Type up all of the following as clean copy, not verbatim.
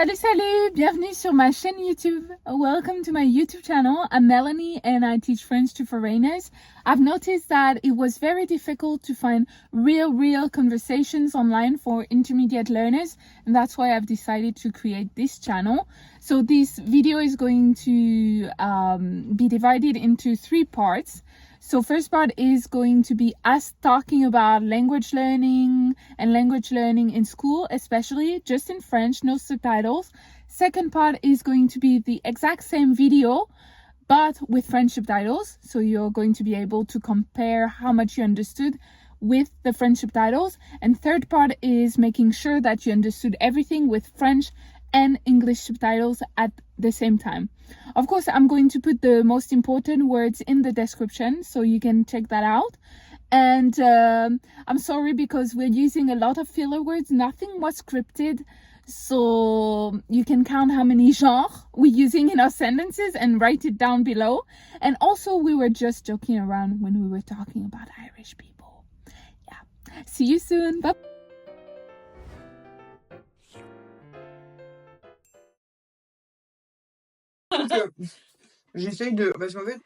Salut, salut! Bienvenue sur ma chaîne YouTube. Welcome to my YouTube channel. I'm Melanie and I teach French to foreigners. I've noticed that it was very difficult to find real conversations online for intermediate learners, and that's why I've decided to create this channel. So this video is going to be divided into 3 parts. So first part is going to be us talking about language learning and language learning in school, especially just in French, no subtitles. Second part is going to be the exact same video, but with French subtitles. So you're going to be able to compare how much you understood with the French subtitles. And third part is making sure that you understood everything with French and English subtitles at the same time. Of course, I'm going to put the most important words in the description so you can check that out. And I'm sorry because we're using a lot of filler words. Nothing was scripted, so you can count how many genres we're using in our sentences and write it down below. And also, we were just joking around when we were talking about Irish people. Yeah. See you soon. Bye. J'essaye de. Parce qu'en fait.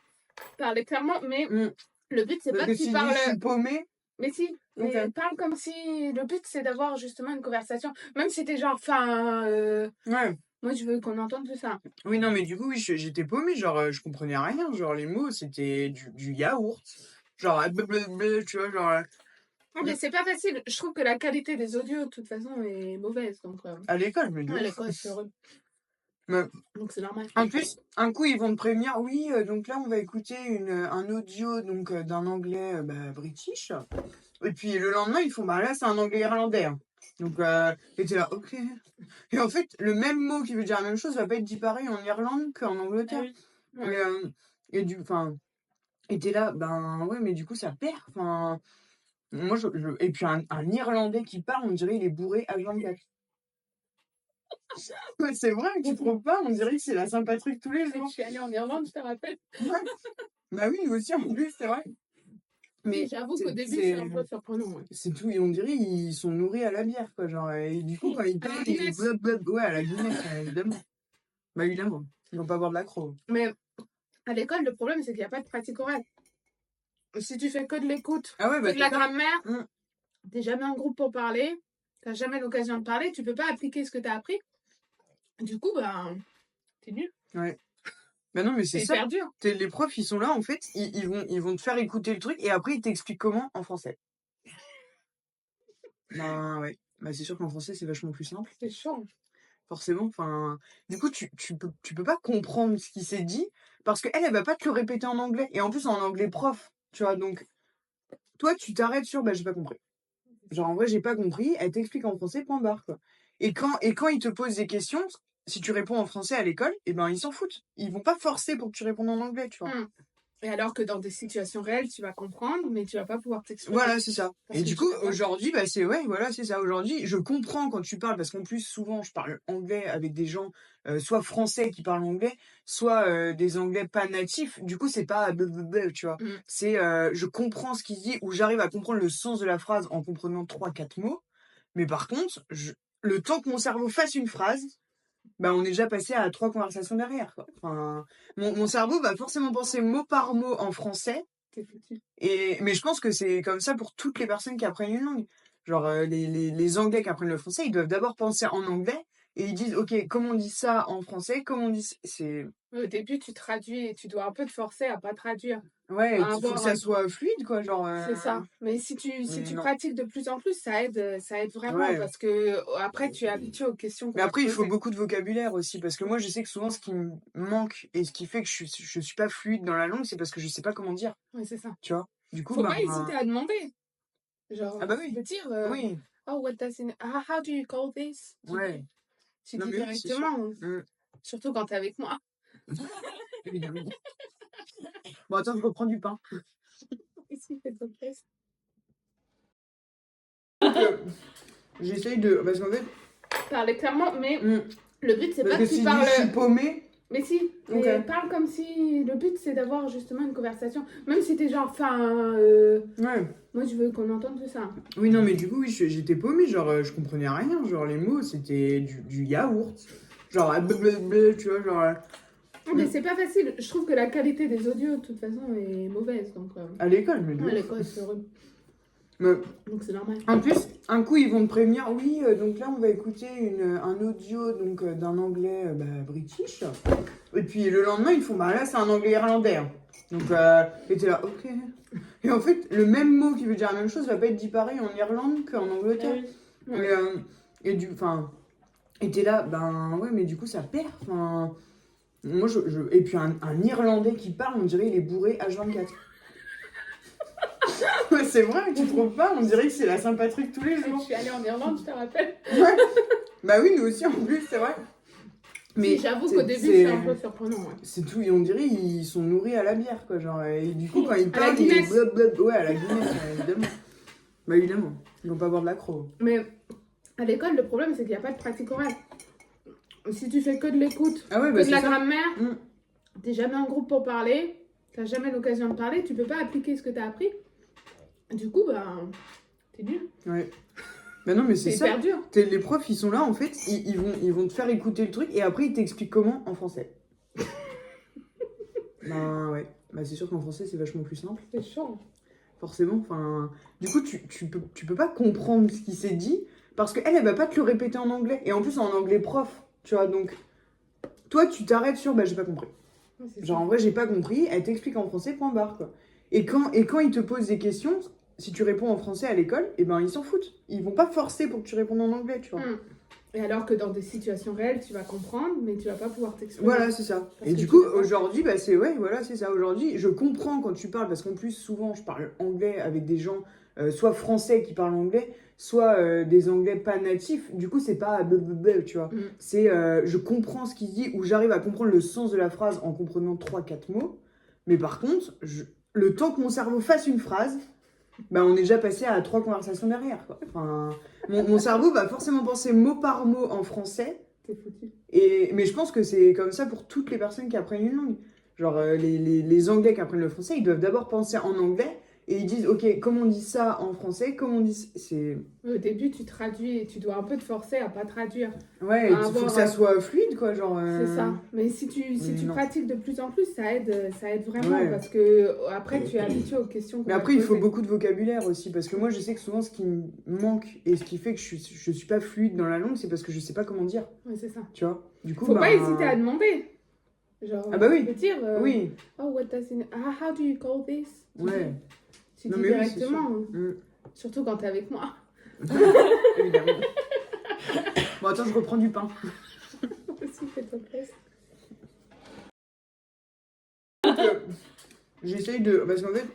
Parler clairement, mais le but, c'est pas que tu si parles. Je suis paumée. Mais si, mais parle comme si. Le but, c'est d'avoir justement une conversation. Même si t'es genre. Ouais. Moi, je veux qu'on entende tout ça. Oui, non, mais du coup, oui, j'étais paumée. Genre, je comprenais rien. Genre, les mots, c'était du yaourt. Genre, tu vois, genre. Non, mais c'est pas facile. Je trouve que la qualité des audios, de toute façon, est mauvaise. Donc, à l'école, je me dis. à l'école, c'est horrible. Mais... Donc, c'est normal. En plus, un coup, ils vont te prévenir. Oui, donc là, on va écouter un audio donc d'un anglais british. Et puis le lendemain, ils font là, c'est un anglais irlandais. Hein. Donc, et t'es là, ok. Et en fait, le même mot qui veut dire la même chose va pas être dit pareil en Irlande qu'en Angleterre. Ah oui. Ouais. Et t'es là, ouais, mais du coup, ça perd. Enfin, moi, et puis un Irlandais qui parle, on dirait il est bourré à 24. Ouais, c'est vrai, tu trouves pas? On dirait que c'est la Saint-Patrick tous les jours. Je suis allée en Irlande, je te rappelle. Ouais. Bah oui, nous aussi, en plus, c'est vrai. Mais j'avoue qu'au début, c'est un peu surprenant. Ouais. C'est tout, et on dirait ils sont nourris à la bière, quoi. Genre, et du coup, quand ils parlent, ils ouais, à la Guinness, évidemment. Bah évidemment, ils vont pas boire de l'accro. Mais à l'école, le problème, c'est qu'il n'y a pas de pratique orale. Si tu fais que de l'écoute, que de la grammaire, t'es jamais en groupe pour parler, t'as jamais l'occasion de parler, tu peux pas appliquer ce que t'as appris. Du coup, t'es nul. Ouais. Bah non, mais c'est ça. Hyper dur. Les profs, ils sont là, en fait, ils vont te faire écouter le truc et après, ils t'expliquent comment en français. Ouais. Bah c'est sûr qu'en français, c'est vachement plus simple. C'est chaud. Forcément, enfin. Du coup, tu peux pas comprendre ce qui s'est dit parce qu'elle va pas te le répéter en anglais. Et en plus, en anglais prof, tu vois. Donc, toi, tu t'arrêtes sur j'ai pas compris. Genre, en vrai, j'ai pas compris. Elle t'explique en français, point barre, quoi. Et quand ils te posent des questions, si tu réponds en français à l'école, ils s'en foutent. Ils vont pas forcer pour que tu répondes en anglais, tu vois. Et alors que dans des situations réelles, tu vas comprendre, mais tu vas pas pouvoir t'exprimer. Voilà, c'est ça. Et du coup, aujourd'hui, c'est ça. Aujourd'hui, je comprends quand tu parles, parce qu'en plus, souvent, je parle anglais avec des gens, soit français qui parlent anglais, soit des anglais pas natifs. Du coup, c'est pas tu vois. C'est, je comprends ce qu'il dit, ou j'arrive à comprendre le sens de la phrase en comprenant 3-4 mots. Mais par contre, le temps que mon cerveau fasse une phrase, on est déjà passé à 3 conversations derrière, quoi. Enfin, mon cerveau va forcément penser mot par mot en français. Mais je pense que c'est comme ça pour toutes les personnes qui apprennent une langue. Genre, les Anglais qui apprennent le français, ils doivent d'abord penser en anglais et ils disent, ok, comment on dit ça en français, comment on dit c'est... Au début, tu traduis et tu dois un peu te forcer à pas traduire. Ouais, il faut que ça soit fluide, quoi, genre... C'est ça. Mais si tu pratiques de plus en plus, ça aide vraiment parce que après, tu es habitué aux questions. Mais après, il faut beaucoup de vocabulaire aussi parce que moi, je sais que souvent, ce qui me manque et ce qui fait que je suis pas fluide dans la langue, c'est parce que je sais pas comment dire. Oui, c'est ça. Tu vois? Du coup, faut pas hésiter à demander. Genre, ah bah oui. De dire, oui. Oh, how do you call this? Ouais. Tu dis directement. Surtout quand t'es avec moi. Évidemment. Bon, attends, je reprends du pain. Ici, fais-toi plaisir. J'essaye de... Parce qu'en fait... Parler clairement, mais le but, c'est pas que que tu si parles... je suis paumée... Mais si, Ok. mais parle comme si le but c'est d'avoir justement une conversation. Même si t'es genre, Ouais. moi je veux qu'on entende tout ça. Oui, non, mais du coup, oui, j'étais paumée, genre, je comprenais rien, genre, les mots, c'était du yaourt. Genre, blablabla, tu vois, genre... Mais c'est pas facile. Je trouve que la qualité des audios de toute façon est mauvaise. Donc, à l'école, mais de ouais, ouf. l'école c'est horrible. Mais Donc c'est normal. en plus, un coup, ils vont te prévenir, oui, donc là, on va écouter un audio donc d'un anglais british. Et puis le lendemain, ils font, bah là, c'est un anglais irlandais. Hein. Donc, et t'es là, ok. Et en fait, le même mot qui veut dire la même chose va pas être dit pareil en Irlande qu'en Angleterre. Ouais. Et t'es là, ben ouais, mais du coup, ça perd. Enfin, moi, et puis un Irlandais qui parle, on dirait il est bourré H24. Ouais, c'est vrai, tu trouves pas? On dirait que c'est la Saint-Patrick tous les Je jours. suis allée en Irlande, je te rappelle. Ouais. Bah oui, nous aussi en plus, c'est vrai. Mais j'avoue qu'au début, c'est un peu surprenant. Ouais. C'est tout, et on dirait ils sont nourris à la bière, quoi. Genre, et du coup, quand ils À la parlent, Guinness. Ouais, à la Guinness, évidemment. Bah évidemment, ils vont pas boire de l'accro. Mais à l'école, le problème, c'est qu'il n'y a pas de pratique orale. Si tu fais que de l'écoute, Ah ouais, que bah de la c'est ça. grammaire, Mm. t'es jamais en groupe pour parler, t'as jamais l'occasion de parler, tu peux pas appliquer ce que t'as appris. Du coup, ben, t'es nul. Ouais. Bah non, mais c'est C'est ça. hyper dur. Les profs, ils sont là, en fait, ils vont te faire écouter le truc, et après, ils t'expliquent comment en français. Ben ouais, bah c'est sûr qu'en français, c'est vachement plus simple. C'est chaud. Forcément, enfin... Du coup, tu peux pas comprendre ce qui s'est dit, parce qu'elle, elle va pas te le répéter en anglais, et en plus en anglais prof, tu vois, donc... Toi, tu t'arrêtes sur, bah j'ai pas compris. Ouais, c'est Genre, ça. en vrai, j'ai pas compris, elle t'explique en français, point barre, quoi. Et quand ils te posent des questions, si tu réponds en français à l'école, et ben ils s'en foutent. Ils vont pas forcer pour que tu répondes en anglais, tu vois. Et alors que dans des situations réelles, tu vas comprendre, mais tu vas pas pouvoir t'exprimer. Voilà, c'est ça. Parce Et que du tu coup, l'as pas. aujourd'hui, bah c'est ouais, voilà, c'est ça. Aujourd'hui, je comprends quand tu parles, parce qu'en plus, souvent, je parle anglais avec des gens, soit français qui parlent anglais, soit des anglais pas natifs. Du coup, c'est pas blablabla, tu vois. C'est je comprends ce qu'il dit, ou j'arrive à comprendre le sens de la phrase en comprenant 3-4 mots. Mais par contre, le temps que mon cerveau fasse une phrase, bah on est déjà passé à 3 conversations derrière, quoi. Enfin, mon cerveau va forcément penser mot par mot en français. T'es foutu. Mais je pense que c'est comme ça pour toutes les personnes qui apprennent une langue. Genre, les Anglais qui apprennent le français, ils doivent d'abord penser en anglais et ils disent, ok, comment on dit ça en français, comment on dit... C'est... Au début, tu traduis et tu dois un peu te forcer à pas traduire. Ouais, il faut que ça soit fluide, quoi, genre... C'est ça. Mais si tu non. pratiques de plus en plus, ça aide vraiment Ouais. parce que après, tu es habitué aux questions qu'on Mais va après, te il faut poser. beaucoup de vocabulaire aussi, parce que moi, je sais que souvent, ce qui me manque et ce qui fait que je suis pas fluide dans la langue, c'est parce que je sais pas comment dire, Ouais, c'est ça. tu vois. Du coup, Faut pas hésiter à demander. Genre, Ah bah oui. tu peux dire, Oui, oh, what does it... how do you call this? ouais. Tu Non, dis mais oui, c'est directement. sûr. Surtout quand t'es avec moi. Évidemment. Bon, attends, je reprends du pain. Aussi, fais-toi plaisir. J'essaye de... Parce qu'en fait...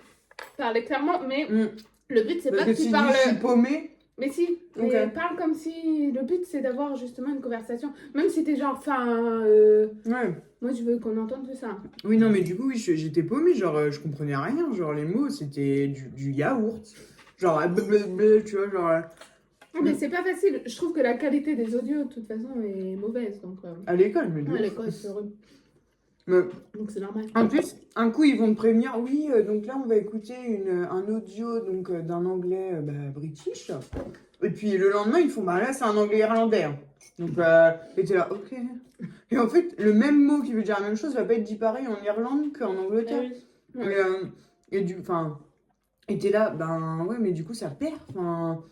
Parler clairement, mais Mm. le but, c'est Parce pas que que tu si parles... je suis paumée... Mais si, mais Ok. parle comme si... Le but, c'est d'avoir justement une conversation. Même si t'es genre, Ouais. moi, je veux qu'on entende tout ça. Oui, non, mais du coup, oui, j'étais paumée, genre, je comprenais rien. Genre, les mots, c'était du yaourt. Genre, blablabla, tu vois, genre... Mais c'est pas facile. Je trouve que la qualité des audios, de toute façon, est mauvaise. Donc, À l'école, mais de ouais, ouf. l'école, c'est horrible. Mais Donc, c'est normal. en plus, un coup, ils vont te prévenir, oui, donc là, on va écouter un audio donc d'un anglais british. Et puis le lendemain, ils font, bah là, c'est un anglais irlandais. Hein. Donc, et t'es là, ok. Et en fait, le même mot qui veut dire la même chose va pas être dit pareil en Irlande qu'en Angleterre. Et t'es là, ben ouais, mais du coup, ça perd. Enfin,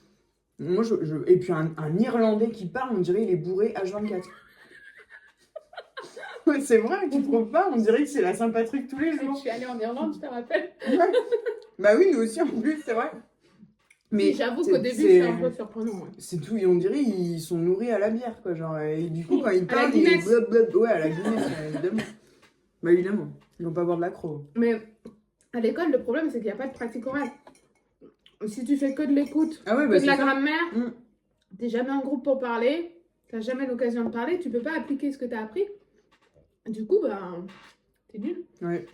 moi, et puis un Irlandais qui parle, on dirait il est bourré H24. Ouais, c'est vrai, tu trouves pas? On dirait que c'est la Saint-Patrick tous les Je jours. suis allée en Irlande, je te rappelle. Ouais. Bah oui, nous aussi en plus, c'est vrai. Mais j'avoue qu'au début, c'est un peu surprenant. Ouais. C'est tout, et on dirait ils sont nourris à la bière, quoi. Genre, et du coup, quand ils À la parlent, Guinness. Ouais, à la Guinness, évidemment. Bah évidemment, ils vont pas boire de l'accro. Mais à l'école, le problème, c'est qu'il n'y a pas de pratique orale. Si tu fais que de l'écoute, Ah ouais, que bah de la c'est ça. grammaire, Mm. t'es jamais en groupe pour parler, t'as jamais l'occasion de parler, tu peux pas appliquer ce que t'as appris. Du coup, ben, t'es nul. Ouais.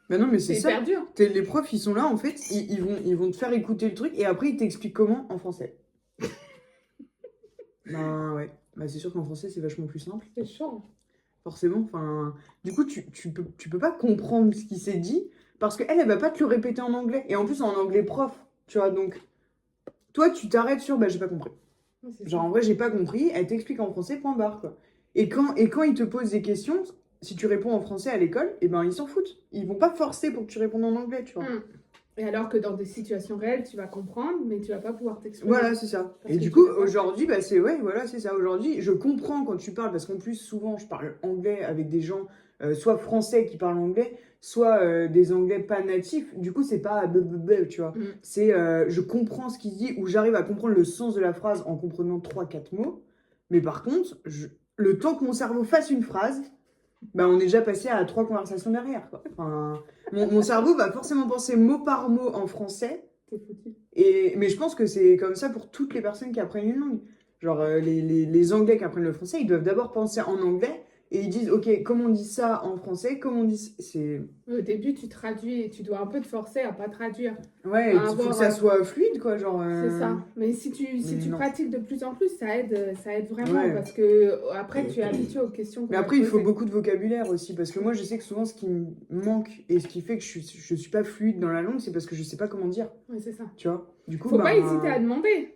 Bah non, mais c'est ça. hyper dur. Les profs, ils sont là, en fait, ils vont te faire écouter le truc, et après, ils t'expliquent comment en français. Ben ouais. Bah c'est sûr qu'en français, c'est vachement plus simple. C'est chaud. forcément. Enfin, du coup, tu peux pas comprendre ce qui s'est dit parce qu'elle, elle va pas te le répéter en anglais. Et en plus, en anglais prof, tu vois. Donc, toi, tu t'arrêtes sur, bah, j'ai pas compris. Ouais, c'est Genre, ça. en vrai, j'ai pas compris. Elle t'explique en français, point barre, quoi. Et quand ils te posent des questions, si tu réponds en français à l'école, eh ben, ils s'en foutent. Ils vont pas forcer pour que tu répondes en anglais, tu vois. Et alors que dans des situations réelles, tu vas comprendre, mais tu vas pas pouvoir t'exprimer. Voilà, c'est ça. Parce Et que du tu coup, l'as pas. aujourd'hui, bah, c'est ouais, voilà, c'est ça. Aujourd'hui, je comprends quand tu parles, parce qu'en plus, souvent, je parle anglais avec des gens, soit français qui parlent anglais, soit des anglais pas natifs. Du coup, c'est pas blablabla, tu vois. Mm. C'est je comprends ce qu'il dit, ou j'arrive à comprendre le sens de la phrase en comprenant 3 4 mots. Mais par contre, le temps que mon cerveau fasse une phrase, bah, on est déjà passé à 3 conversations derrière, quoi. Enfin, mon cerveau va forcément penser mot par mot en français. T'es foutu. Mais je pense que c'est comme ça pour toutes les personnes qui apprennent une langue. Genre, les Anglais qui apprennent le français, ils doivent d'abord penser en anglais et ils disent, OK, comment on dit ça en français? Comment on dit c'est... Au début, tu traduis et tu dois un peu te forcer à pas traduire. Ouais, Enfin, il faut que avoir, ça soit fluide, quoi. Genre, c'est ça. Mais si mais tu non. pratiques de plus en plus, ça aide vraiment Ouais. parce que après, tu es habitué aux questions qu'on Mais va après, te il faut poser. beaucoup de vocabulaire aussi, parce que moi, je sais que souvent, ce qui me manque et ce qui fait que je suis pas fluide dans la langue, c'est parce que je sais pas comment dire, Ouais, c'est ça. tu vois. Du coup, Faut pas ben... hésiter à demander.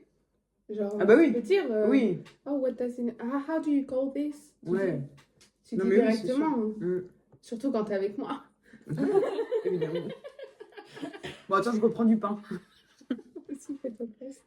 Genre, Ah bah tu oui, peux dire, oui, oh, how do you call this? ouais. Tu Non, dis mais oui, c'est sûr. directement. Mm. Surtout quand t'es avec moi. Évidemment. Bon, attends, je reprends du pain. S'il fait ta place.